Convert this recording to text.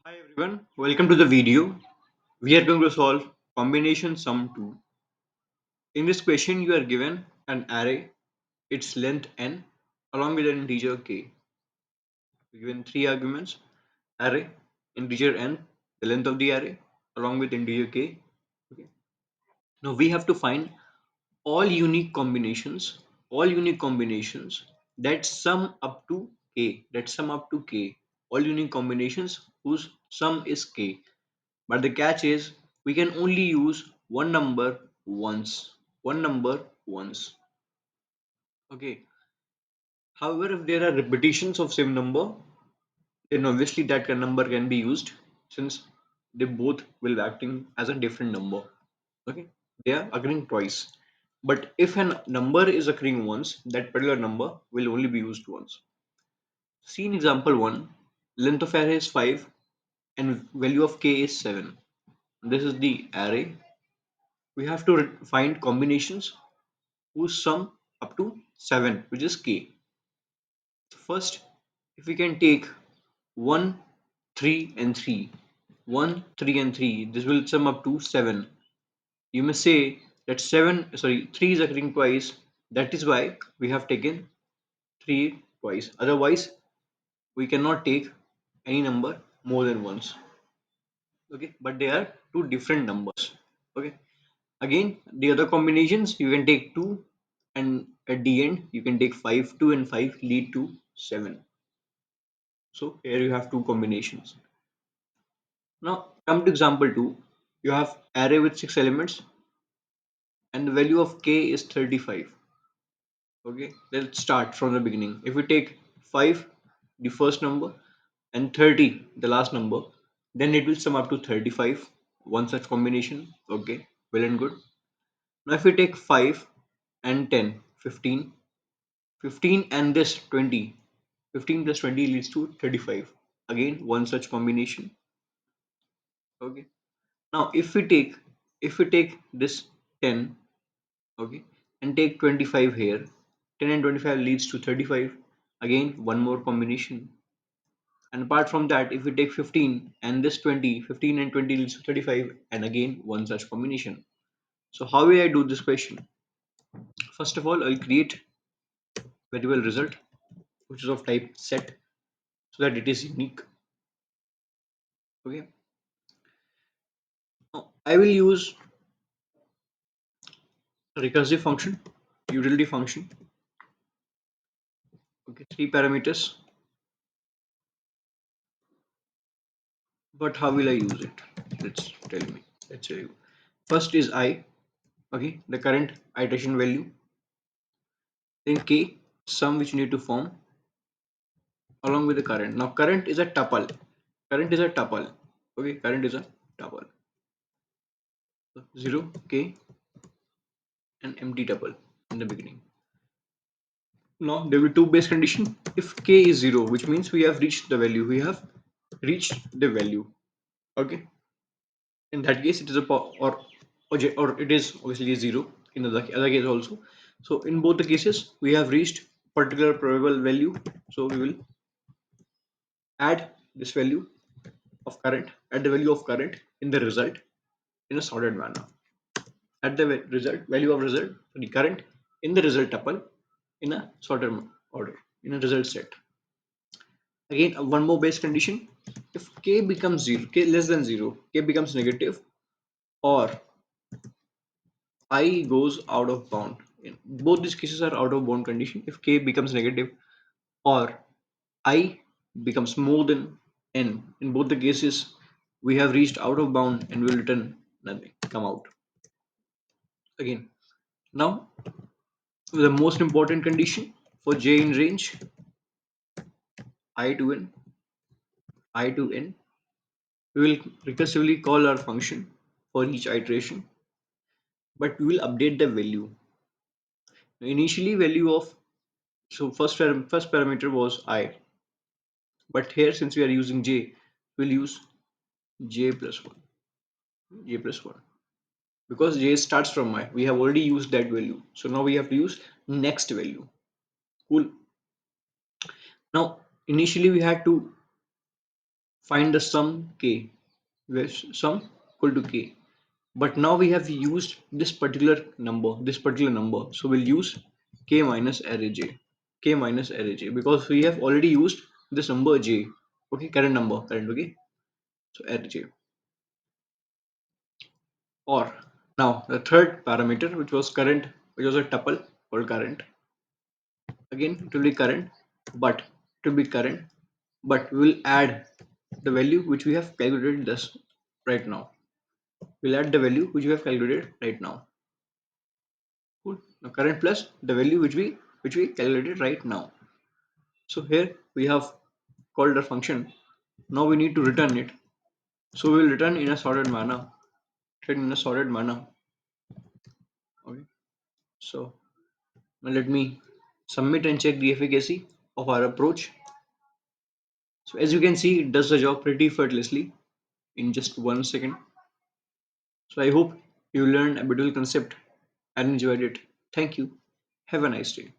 Hi everyone, welcome to the video. We are going to solve combination sum 2. In this question you are given an array, its length n along with an integer k. Given three arguments, array, integer n, the length of the array along with integer k. Okay. Now we have to find all unique combinations that sum up to k, all unique combinations whose sum is k. But the catch is we can only use one number once. One number once. Okay. However, if there are repetitions of same number, then obviously that number can be used since they both will be acting as a different number. Okay. They are occurring twice. But if a number is occurring once, that particular number will only be used once. See in example 1, length of array is 5 and value of k is 7. This is the array. We have to find combinations whose sum up to 7, which is k. First, if we can take 1, 3 and 3, 1, 3 and 3, this will sum up to 7. You may say that 3 is occurring twice, that is why we have taken 3 twice. Otherwise, we cannot take any number more than once. Okay, but they are two different numbers. Okay, again, the other combinations you can take 2 and at the end you can take 5. 2 and 5 lead to 7. So here you have two combinations. Now come to example 2. You have array with 6 elements and the value of k is 35. Okay, let's start from the beginning. If we take 5, the first number, and 30, the last number, then it will sum up to 35. One such combination. Okay, well and good. Now if we take 5 and 10, 15, 15 and this 20, 15 plus 20 leads to 35. Again, one such combination. Okay. Now if we take this 10, okay, and take 25 here, 10 and 25 leads to 35. Again, one more combination. And apart from that, if we take 15 and this 20, 15 and 20 leads to 35, and again one such combination. So how will I do this question? First of all, I'll create variable result, which is of type set, so that it is unique. Okay. Now I will use a recursive function, utility function. Okay, three parameters. But how will I use it? Let's tell me. Let's tell you. First is I, okay, the current iteration value. Then K, sum which you need to form along with the current. Now current is a tuple. Current is a tuple. Okay, current is a tuple. So 0, K, and empty tuple in the beginning. Now there will be two base condition. If K is 0, which means we have reached the value. We have reached the value. Okay. In that case it is a or it is obviously a 0 in the other case also. So in both the cases we have reached particular probable value, so we will add this value of current, add the value of current in the result in a sorted manner. Add the result value of result for the current in the result tuple in a sorted order in a result set. Again, one more base condition: if k becomes 0, k less than 0, k becomes negative, or I goes out of bound. In both these cases are out of bound condition. If k becomes negative or I becomes more than n, in both the cases we have reached out of bound and will return nothing, come out. Again, now the most important condition for j in range I to n, I to n, we will recursively call our function for each iteration, but we will update the value. Initially value of, so first parameter was I, but here since we are using j, we'll use j plus 1, j plus 1, because j starts from I. We have already used that value, so now we have to use next value. Cool. Now initially we had to find the sum k, where sum equal to k. But now we have used this particular number, so we'll use k minus array j, because we have already used this number j. Okay, current, okay. So array j. Or now the third parameter, which was current, which was a tuple called current. Again it will be current, but we will add the value which we have calculated this right now. We'll add the value which we have calculated right now. Cool. Now current plus the value which we calculated right now. So here we have called a function. Now we need to return it. So we will return in a sorted manner. Okay. So now let me submit and check the efficacy of our approach. So as you can see, it does the job pretty effortlessly in just 1 second. So I hope you learned a beautiful concept and enjoyed it. Thank you. Have a nice day.